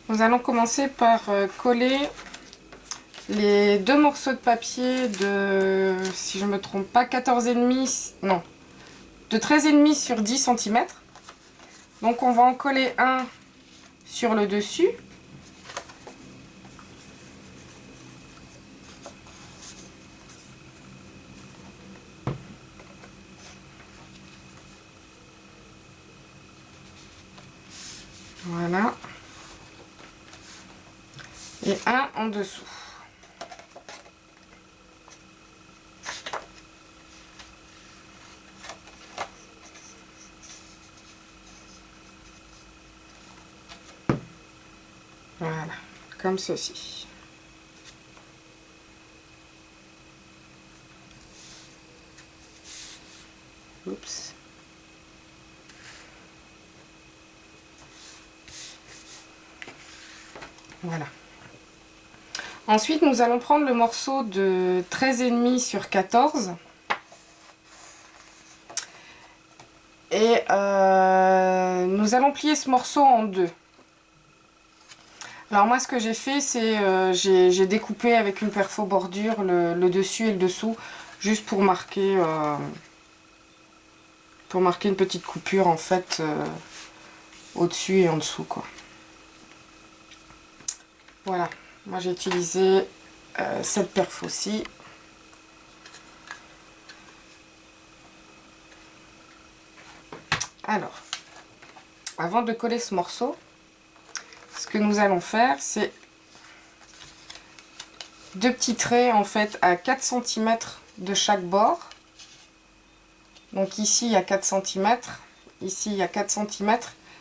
Nous allons commencer par coller les deux morceaux de papier de, si je ne me trompe pas, 14,5, non, de 13,5 sur 10 cm. Donc on va en coller un sur le dessus. Voilà. Et un en dessous. Voilà, comme ceci. Oups. Voilà. Ensuite, nous allons prendre le morceau de 13,5 sur 14. Et nous allons plier ce morceau en deux. Alors moi, ce que j'ai fait, c'est j'ai découpé avec une perfo bordure le dessus et le dessous, juste pour marquer une petite coupure en fait au-dessus et en dessous, quoi. Voilà, moi j'ai utilisé cette perfo-ci. Alors, avant de coller ce morceau, ce que nous allons faire, c'est deux petits traits en fait à 4 cm de chaque bord. Donc ici il y a 4 cm, ici il y a 4 cm,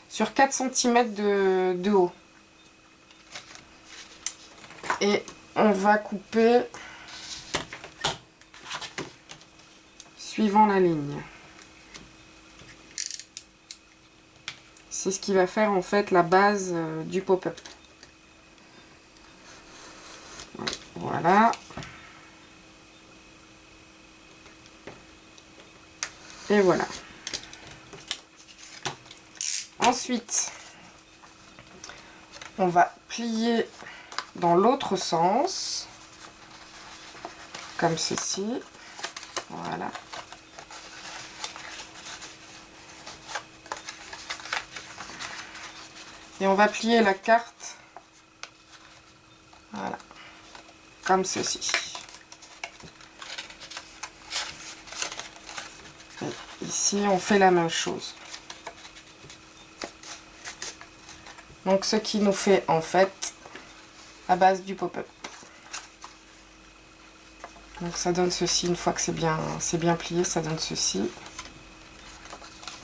sur 4 cm de haut. Et on va couper suivant la ligne. C'est ce qui va faire en fait la base du pop-up. Voilà. Et voilà. Ensuite, on va plier dans l'autre sens, comme ceci. Voilà. Et on va plier la carte, voilà, comme ceci. Et ici, on fait la même chose. Donc, ce qui nous fait en fait la base du pop-up. Donc, ça donne ceci. Une fois que c'est bien plié, ça donne ceci.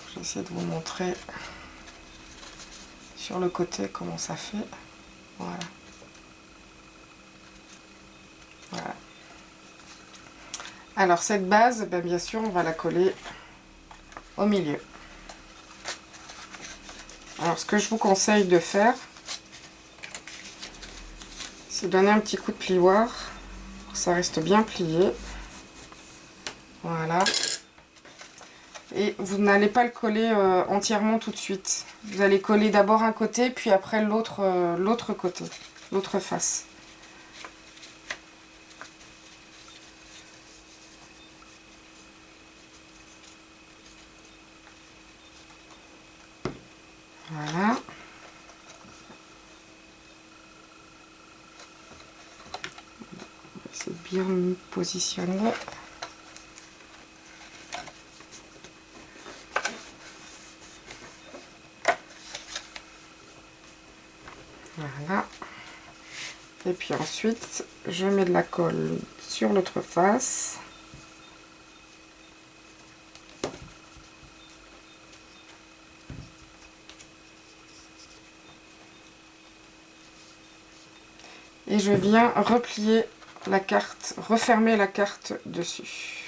Je vais essayer de vous montrer sur le côté comment ça fait. Voilà. Voilà. Alors cette base, ben, bien sûr, on va la coller au milieu. Alors ce que je vous conseille de faire, c'est donner un petit coup de plioir pour que ça reste bien plié. Voilà. Et vous n'allez pas le coller entièrement tout de suite. Vous allez coller d'abord un côté, puis après l'autre côté, l'autre face. Voilà. C'est bien positionné. Voilà. Et puis ensuite, je mets de la colle sur l'autre face. Et je viens replier la carte, refermer la carte dessus.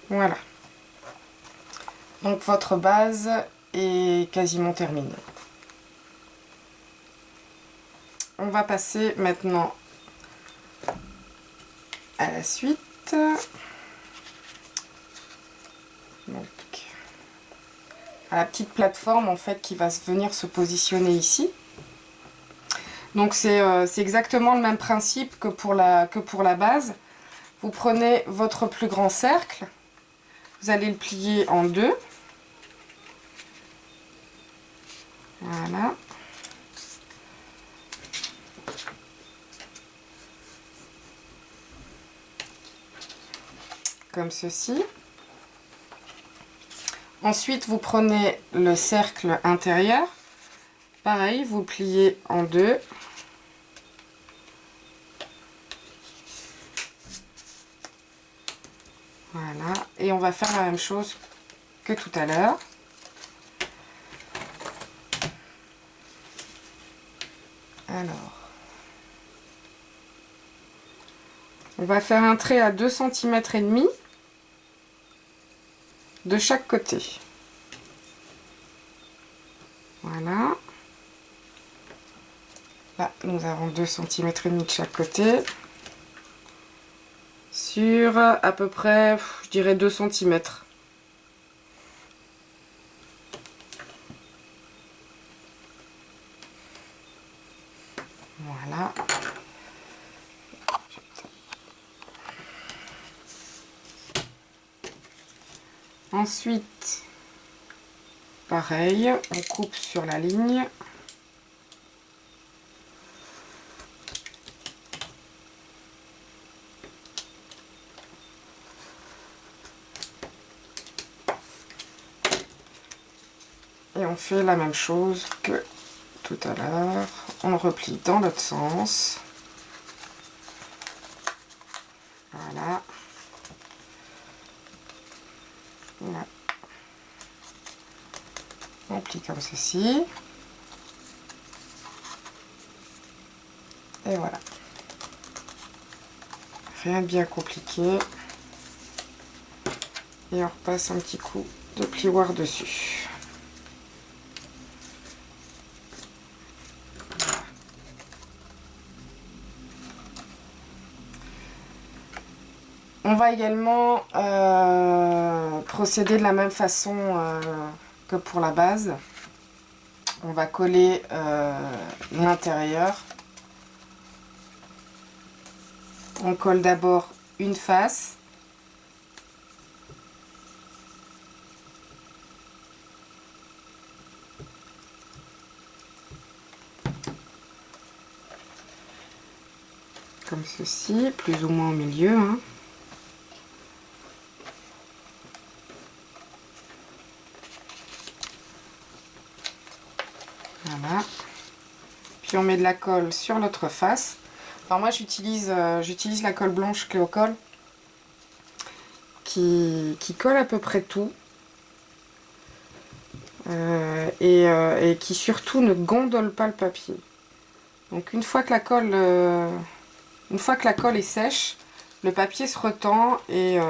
Voilà. Donc votre base est quasiment terminée. On va passer maintenant à la suite. Donc, à la petite plateforme en fait qui va venir se positionner ici. Donc c'est exactement le même principe que pour la base. Vous prenez votre plus grand cercle, vous allez le plier en deux. Voilà. Comme ceci. Ensuite, vous prenez le cercle intérieur. Pareil, vous pliez en deux. Voilà. Et on va faire la même chose que tout à l'heure. Alors, on va faire un trait à 2,5 cm de chaque côté. Voilà. Là, nous avons 2,5 cm de chaque côté. Sur à peu près, je dirais 2 cm. Voilà. Ensuite, pareil, on coupe sur la ligne. Et on fait la même chose que tout à l'heure. On le replie dans l'autre sens. Voilà. Voilà. On plie comme ceci. Et voilà. Rien de bien compliqué. Et on repasse un petit coup de plioir dessus. On va également procéder de la même façon que pour la base. On va coller l'intérieur. On colle d'abord une face. Comme ceci, plus ou moins au milieu, hein. Voilà. Puis on met de la colle sur l'autre face. Alors moi j'utilise la colle blanche Cléocol qui colle à peu près tout et qui surtout ne gondole pas le papier. Donc une fois que la colle est sèche, le papier se retend et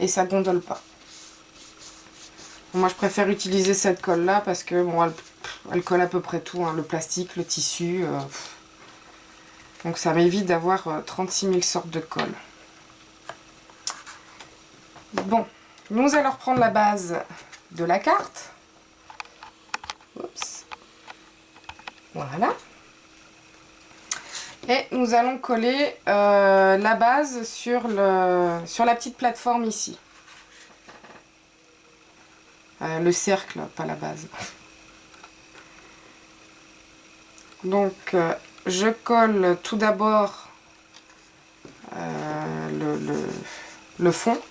ça gondole pas. Moi je préfère utiliser cette colle là parce que bon, elle colle à peu près tout, hein, le plastique, le tissu. Donc ça m'évite d'avoir 36 000 sortes de colle. Bon, nous allons reprendre la base de la carte. Oups. Voilà. Et nous allons coller la base sur la petite plateforme ici. Le cercle, pas la base. Donc, je colle tout d'abord le fond.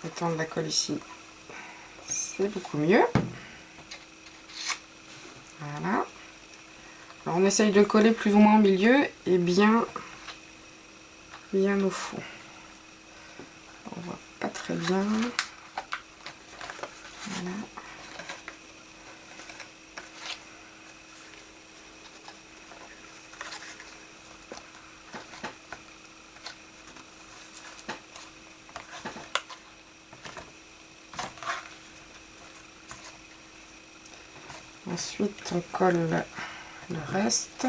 Étendre la colle ici, c'est beaucoup mieux. Voilà. Alors on essaye de coller plus ou moins au milieu et bien au fond. On voit pas très bien. Voilà. Ensuite, on colle le reste.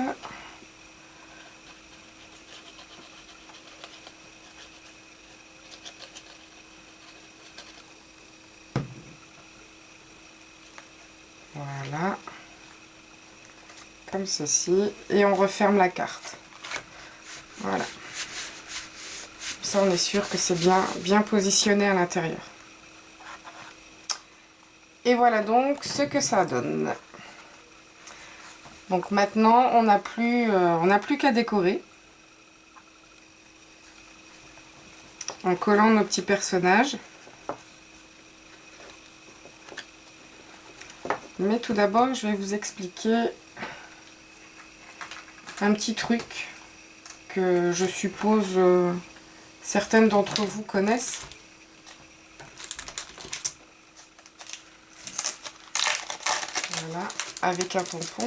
Voilà. Comme ceci. Et on referme la carte. Voilà. Ça, on est sûr que c'est bien positionné à l'intérieur. Et voilà donc ce que ça donne. Donc maintenant, on n'a plus qu'à décorer. En collant nos petits personnages. Mais tout d'abord, je vais vous expliquer un petit truc que je suppose certaines d'entre vous connaissent. Voilà, avec un tampon.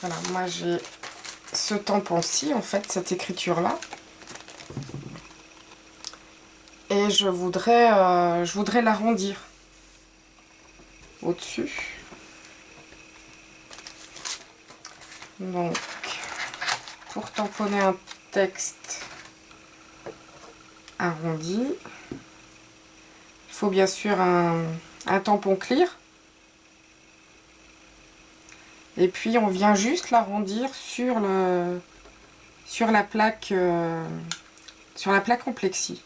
Voilà, moi j'ai ce tampon-ci, en fait, cette écriture-là. Et je voudrais l'arrondir au-dessus. Donc, pour tamponner un texte arrondi, il faut bien sûr un tampon clear. Et puis on vient juste l'arrondir sur la plaque en plexi.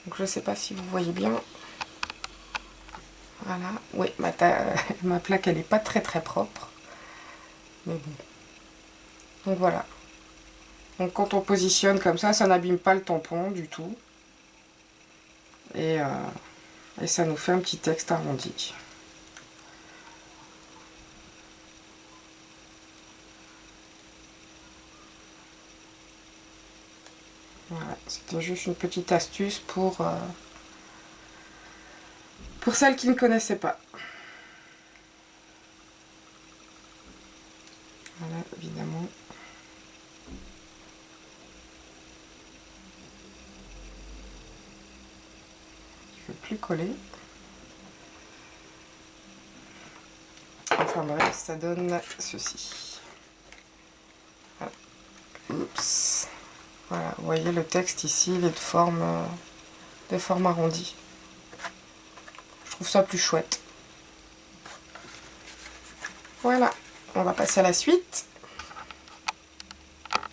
Donc je ne sais pas si vous voyez bien. Voilà. Oui, ma plaque elle n'est pas très propre. Mais bon. Donc voilà. Donc quand on positionne comme ça n'abîme pas le tampon du tout. Et ça nous fait un petit texte arrondi. Voilà, c'était juste une petite astuce pour celles qui ne connaissaient pas. Voilà, évidemment. Je ne veux plus coller. Enfin bref, ça donne ceci. Voilà. Oups. Voilà, vous voyez le texte ici, il est de forme arrondie. Je trouve ça plus chouette. Voilà, on va passer à la suite.